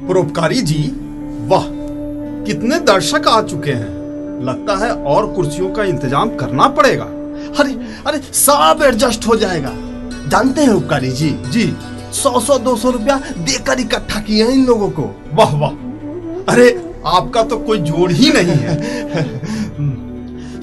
परोपकारी जी, वाह, कितने दर्शक आ चुके हैं। लगता है और कुर्सियों का इंतजाम करना पड़ेगा। अरे अरे सब एडजस्ट हो जाएगा। जानते हैं उपकारी जी, जी 100-200 रुपया देकर इकट्ठा किए हैं इन लोगों को। वाह वाह, अरे आपका तो कोई जोड़ ही नहीं है।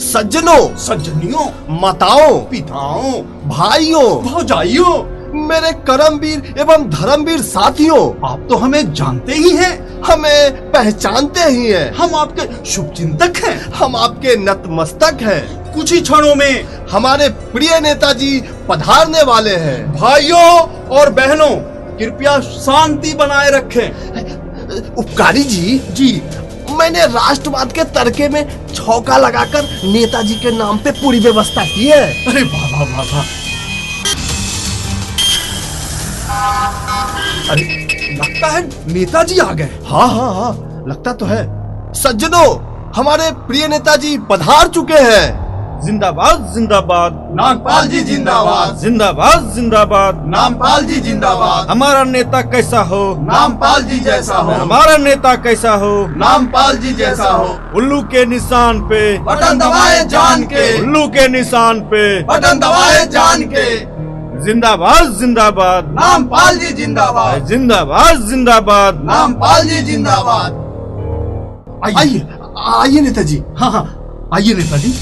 सज्जनों, सज्जनियों, माताओं, पिताओं, भाइयों, भौजाइयों, मेरे कर्मवीर एवं धर्मवीर साथियों, आप तो हमें जानते ही हैं, हमें पहचानते ही हैं। हम आपके शुभचिंतक हैं, हम आपके नतमस्तक हैं। कुछ ही क्षणों में हमारे प्रिय नेताजी पधारने वाले हैं। भाइयों और बहनों, कृपया शांति बनाए रखें। उपकारी जी, मैंने राष्ट्रवाद के तड़के में छौका लगाकर नेताजी के नाम पे पूरी व्यवस्था की है। अरे वाह वाह वाह वाह। अरे लगता है नेताजी आ गए। हाँ, लगता तो है। सज्जनों, हमारे प्रिय नेताजी पधार चुके हैं। जिंदाबाद जिंदाबाद, नागपाल जी जिंदाबाद, जिंदाबाद जिंदाबाद। नामपाल जी जिंदाबाद, हमारा नेता कैसा हो, नामपाल जी जैसा हो, हमारा नेता कैसा हो, नामपाल जी जैसा हो। उल्लू के निशान पे, बटन दबाए जान के, उल्लू के निशान पे, बटन दबाए जान के। जिंदाबाद जिंदाबाद, नामपाल जी जिंदाबाद, जिंदाबाद जिंदाबाद। नामपाल जी जिंदाबाद। आइए नेताजी। हाँ, आइए नेताजी।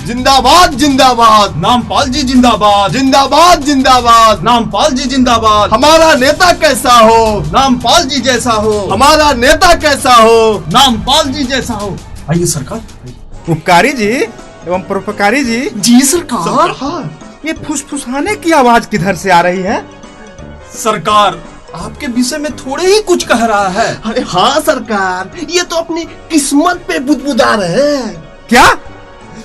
जिंदाबाद जिंदाबाद, नामपाल जी जिंदाबाद, जिंदाबाद जिंदाबाद। नामपाल जी जिंदाबाद। हमारा नेता कैसा हो, नामपाल जी जैसा हो, हमारा नेता कैसा हो। नामपाल जी जैसा हो। आइए सरकार। उपकारी जी एवं परोपकारी जी, जी सरकार। ये फुसफुसाने की आवाज किधर से आ रही है? सरकार आपके विषय में थोड़े ही कुछ कह रहा है। अरे हाँ सरकार, ये तो अपनी किस्मत पे बुदबुदा रहे हैं। क्या?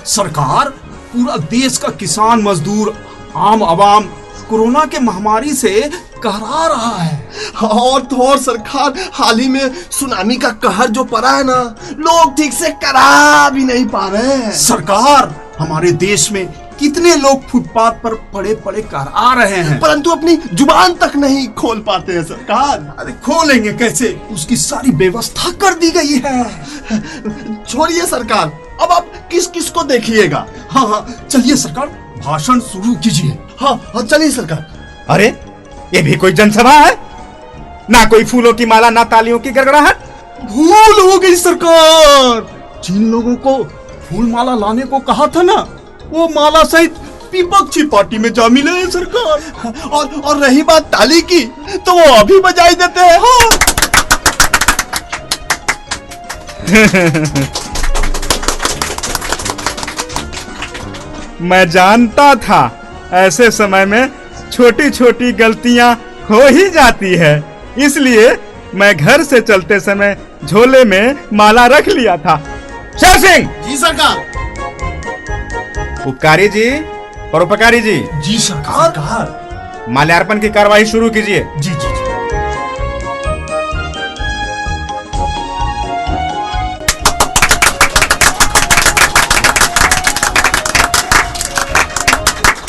सरकार, पूरा देश का किसान, मजदूर, आम आवाम कोरोना के महामारी से कहरा रहा है। और तो और सरकार, हाल ही में सुनामी का कहर जो पड़ा है ना, लोग ठीक से करा भी नहीं पा रहे हैं। सरकार, हमारे देश में कितने लोग फुटपाथ पर पड़े पड़े कहरा रहे हैं, परंतु अपनी जुबान तक नहीं खोल पाते हैं सरकार। अरे खोलेंगे कैसे? उसकी सारी व्यवस्था कर दी गई है। छोड़िए सरकार, अब आप किस किस को देखिएगा। हाँ, चलिए सरकार, भाषण शुरू कीजिए। हाँ, चलिए सरकार। अरे ये भी कोई जनसभा है? ना कोई फूलों की माला, ना तालियों की गड़गड़ाहट। भूल हो गई सरकार। जिन लोगों को फूल माला लाने को कहा था ना, वो माला सहित विपक्षी पार्टी में जा मिले हैं सरकार। और रही बात ताली की, तो वो अभी बजाई देते हैं। हाँ। मैं जानता था ऐसे समय में छोटी छोटी गलतियां हो ही जाती है, इसलिए मैं घर से चलते समय झोले में माला रख लिया था। शेर सिंह। जी सरकार। उपकारी जी, परोपकारी जी। जी सरकार। माल्यार्पण की कार्रवाई शुरू कीजिए। जी जी जी।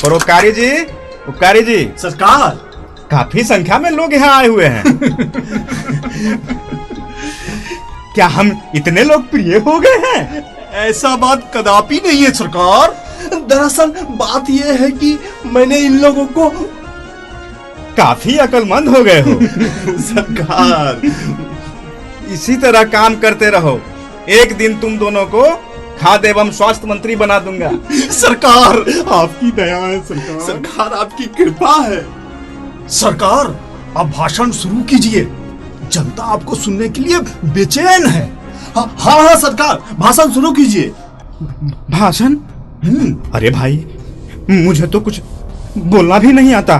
परोपकारी जी, उपकारी जी। सरकार, काफी संख्या में लोग यहाँ आए हुए हैं। क्या हम इतने लोकप्रिय हो गए हैं? ऐसा बात कदापि नहीं है सरकार। दरअसल बात यह है कि मैंने इन लोगों को काफी अक्लमंद हो गए हो। सरकार, इसी तरह काम करते रहो, एक दिन तुम दोनों को खाद्य एवं स्वास्थ्य मंत्री बना दूंगा। सरकार, आपकी दया है सरकार। सरकार आपकी कृपा है। सरकार, अब भाषण शुरू कीजिए। जनता आपको सुनने के लिए बेचैन है। हाँ सरकार, भाषण शुरू कीजिए। भाषण? अरे भाई, मुझे तो कुछ बोलना भी नहीं आता।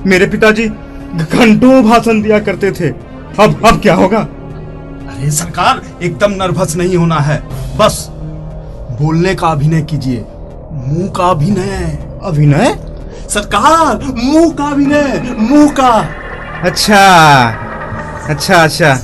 मेरे पिताजी घंटों भाषण दिया करते थे। अब क्या होगा? अरे सरकार, एकदम नर्वस नहीं होना है। बस बोलने का अभिनय कीजिए, मुंह का अभिनय। अभिनय? सरकार, मुंह का अभिनय, मुंह का। अच्छा अच्छा अच्छा।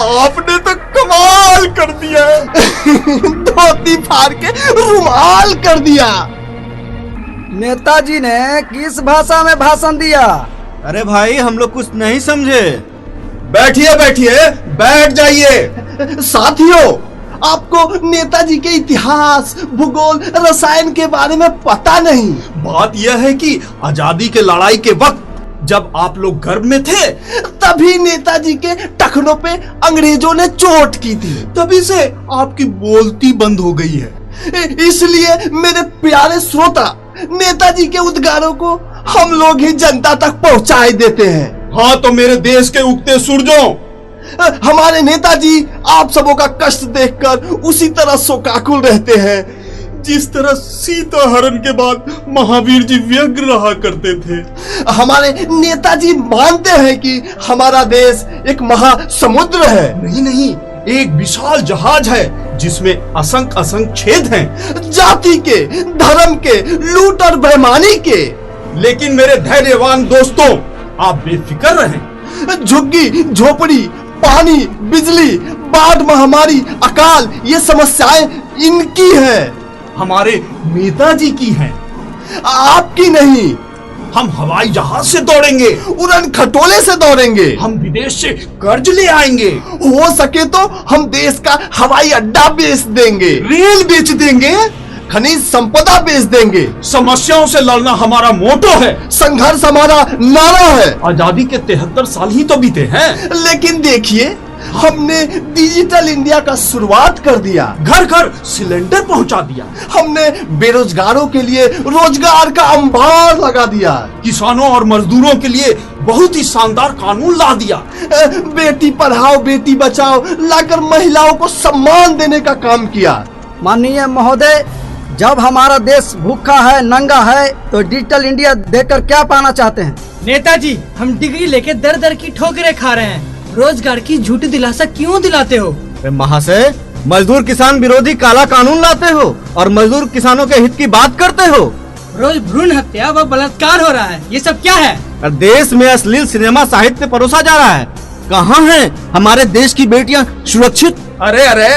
आपने तो कमाल कर दिया। धोती फाड़ के रुमाल कर दिया। नेताजी ने किस भाषा में भाषण दिया? अरे भाई हम लोग कुछ नहीं समझे। बैठिए बैठिए, बैठ जाइए। साथियों, आपको नेताजी के इतिहास, भूगोल, रसायन के बारे में पता नहीं। बात यह है कि आजादी के लड़ाई के वक्त जब आप लोग गर्भ में थे, तभी नेताजी के टखनों पे अंग्रेजों ने चोट की थी। तभी से आपकी बोलती बंद हो गई है। इसलिए मेरे प्यारे श्रोता, नेताजी के उद्गारों को हम लोग ही जनता तक पहुंचाए देते हैं। हाँ तो मेरे देश के उगते सूरजों, हमारे नेताजी आप सबों का कष्ट देखकर उसी तरह शोकाकुल रहते हैं जिस तरह सीता हरण के बाद महावीर जी व्यग्र रहा करते थे। हमारे नेताजी मानते हैं कि हमारा देश एक महासमुद्र है। नहीं नहीं, एक विशाल जहाज है जिसमें असंख्य असंख्य छेद हैं, जाति के, धर्म के, लूट और बेईमानी के। लेकिन मेरे धैर्यवान दोस्तों, आप बेफिक्र रहें। झुग्गी झोपड़ी, पानी, बिजली, बाढ़, महामारी, अकाल, ये समस्याएं इनकी है, हमारे नेताजी की हैं, आपकी नहीं। हम हवाई जहाज से दौड़ेंगे, उड़न खटोले से दौड़ेंगे, हम विदेश से कर्ज ले आएंगे, हो सके तो हम देश का हवाई अड्डा बेच देंगे, रेल बेच देंगे, खनिज संपदा बेच देंगे। समस्याओं से लड़ना हमारा मोटो है, संघर्ष हमारा नारा है। आजादी के 73 साल ही तो बीते हैं। लेकिन देखिए, हमने डिजिटल इंडिया का शुरुआत कर दिया, घर घर सिलेंडर पहुंचा दिया, हमने बेरोजगारों के लिए रोजगार का अंबार लगा दिया, किसानों और मजदूरों के लिए बहुत ही शानदार कानून ला दिया, बेटी पढ़ाओ बेटी बचाओ लाकर महिलाओं को सम्मान देने का काम किया। माननीय महोदय, जब हमारा देश भूखा है, नंगा है, तो डिजिटल इंडिया देकर क्या पाना चाहते हैं? नेताजी, हम डिग्री लेके दर दर की ठोकरें खा रहे हैं, रोजगार की झूठी दिलासा क्यों दिलाते हो? महाशय, मजदूर किसान विरोधी काला कानून लाते हो और मजदूर किसानों के हित की बात करते हो। रोज भ्रूण हत्या व बलात्कार हो रहा है, ये सब क्या है? देश में अश्लील सिनेमा साहित्य परोसा जा रहा है। कहाँ है हमारे देश की बेटियां सुरक्षित? अरे अरे,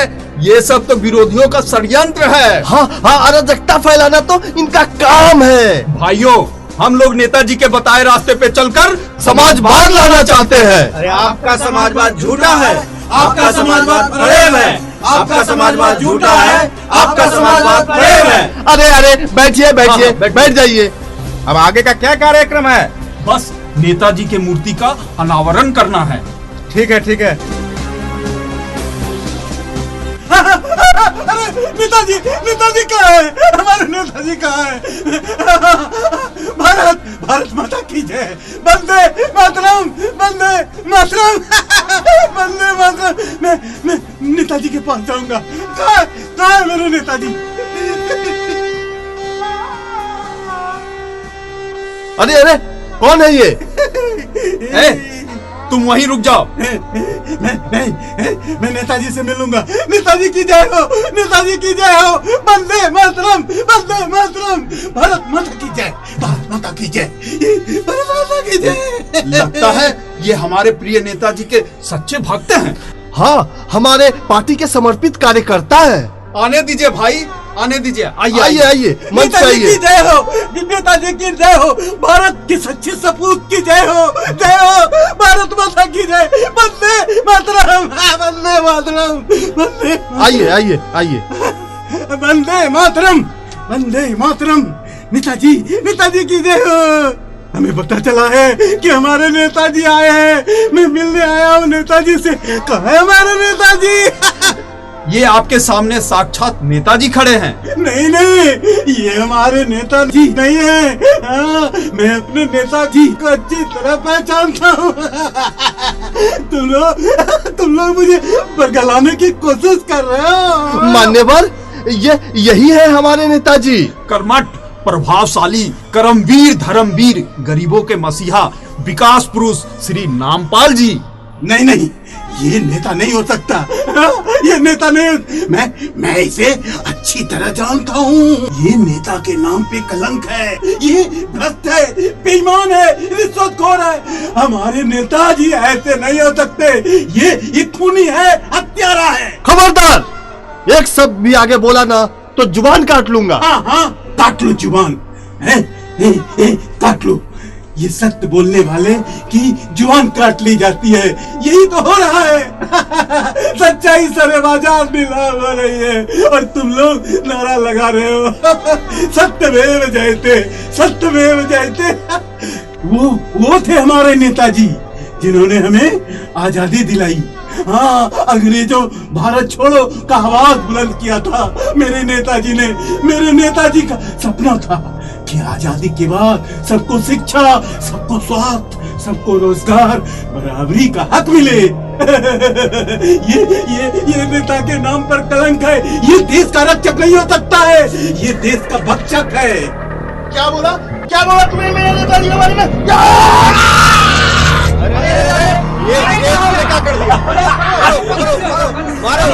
ये सब तो विरोधियों का षड्यंत्र है। हाँ हाँ, अराजकता फैलाना तो इनका काम है। भाइयों, हम लोग नेताजी के बताए रास्ते पे चलकर समाजवाद लाना चाहते हैं। अरे आपका समाजवाद झूठा है, आपका समाजवाद प्रेम है, आपका समाजवाद झूठा है, आपका समाजवाद प्रेम है। अरे अरे, बैठिए बैठिए, बैठ जाइए। अब आगे का क्या कार्यक्रम है? बस नेताजी के मूर्ति का अनावरण करना है। ठीक है ठीक है। नेताजी, नेताजी कहाँ है? हमारे नेताजी कहाँ है? भारत, भारत माता की जय। वंदे मातरम, वंदे मातरम, वंदे मातरम। मैं नेताजी के पास जाऊंगा। कहाँ है मेरे नेताजी? अरे अरे, कौन है ये? तुम वहीं रुक जाओ। मैं नेताजी से मिलूंगा। नेताजी की जय हो, नेताजी की जय हो। वंदे मातरम, वंदे मातरम। भारत माता की जय, भारत माता की जय, भारत माता की जय। लगता है ये हमारे प्रिय नेताजी के सच्चे भक्त हैं। हाँ, हमारे पार्टी के समर्पित कार्यकर्ता है। आने दीजिए भाई, आने दीजिए। आइए आइए आइए, मंच पे नेताजी की आइए। जय हो, नेताजी की जय हो। भारत की सच्ची सपूत की जय हो, जय हो। भारत माता की जय। वंदे मातरम, वंदे मातरम, वंदे। आइए आइए आइए। वंदे मातरम, वंदे मातरम। नेताजी, नेताजी की जय हो। हमें पता चला है कि हमारे नेताजी आए हैं। मैं मिलने आया हूँ नेताजी से। कहाँ है हमारे नेताजी? ये आपके सामने साक्षात नेताजी खड़े हैं। नहीं नहीं, ये हमारे नेताजी नहीं है। मैं अपने नेताजी को अच्छी तरह पहचानता हूँ। तुम लोग मुझे बरगलाने की कोशिश कर रहे हो। मान्यवर, यही है हमारे नेताजी। कर्मठ, प्रभावशाली, कर्मवीर, धर्मवीर, गरीबों के मसीहा, विकास पुरुष श्री नामपाल जी। नहीं नहीं, ये नेता नहीं हो सकता। ये नेता नहीं, मैं इसे अच्छी तरह जानता हूँ। ये नेता के नाम पे कलंक है, ये भ्रष्ट है, बेईमान है, रिश्वतखोर है। हमारे नेताजी ऐसे नहीं हो सकते। ये खूनी है, हत्यारा है। खबरदार, एक शब्द भी आगे बोला ना तो जुबान काट लूंगा। हाँ, काट लो जुबान, काट लो। ये सत्य बोलने वाले की जुबान काट ली जाती है, यही तो हो रहा है। सच्चाई सारे बाजार नीलाम हो रही है और तुम लोग नारा लगा रहे हो, सत्यमेव जयते, सत्यमेव जयते। वो थे हमारे नेताजी जिन्होंने हमें आजादी दिलाई। हाँ, अंग्रेजों भारत छोड़ो का आवाज बुलंद किया था मेरे नेताजी का सपना था कि आजादी के बाद सबको शिक्षा, सबको स्वास्थ्य, सबको रोजगार, बराबरी का हक मिले। ये नेता के नाम पर कलंक है। ये देश का रक्षक नहीं हो सकता है, ये देश का भक्षक है। क्या बोला तुम्हें मेरे नेताजी के बारे में? ये क्या कर दिया? मारो।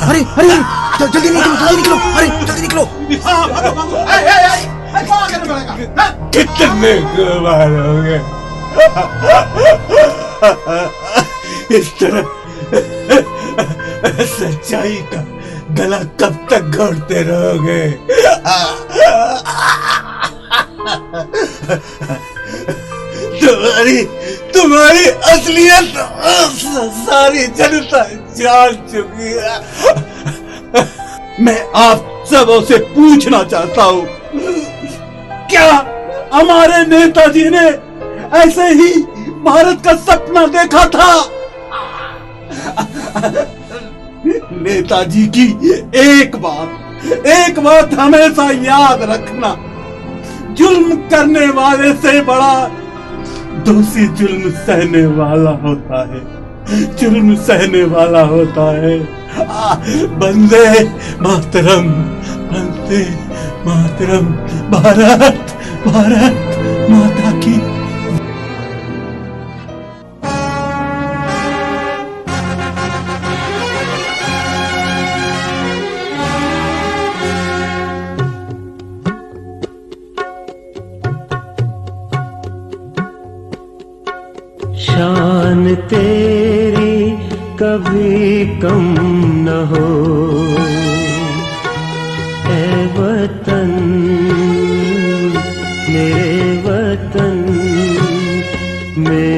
अरे जल्दी निकलो, अरे जल्दी निकलो। कितने मारोगे? इस तरह सच्चाई का गला कब तक घोटते रहोगे? तुम्हारी असलियत सारी जनता जान चुकी है। मैं आप सबों से पूछना चाहता हूँ, क्या हमारे नेताजी ने ऐसे ही भारत का सपना देखा था? नेताजी की एक बात हमेशा याद रखना, जुल्म करने वाले से बड़ा दोषी जुल्म सहने वाला होता है, जुल्म सहने वाला होता है। वंदे मातरम, वंदे मातरम। भारत माता की। शान तेरी कभी कम न हो, ऐ वतन मेरे वतन में।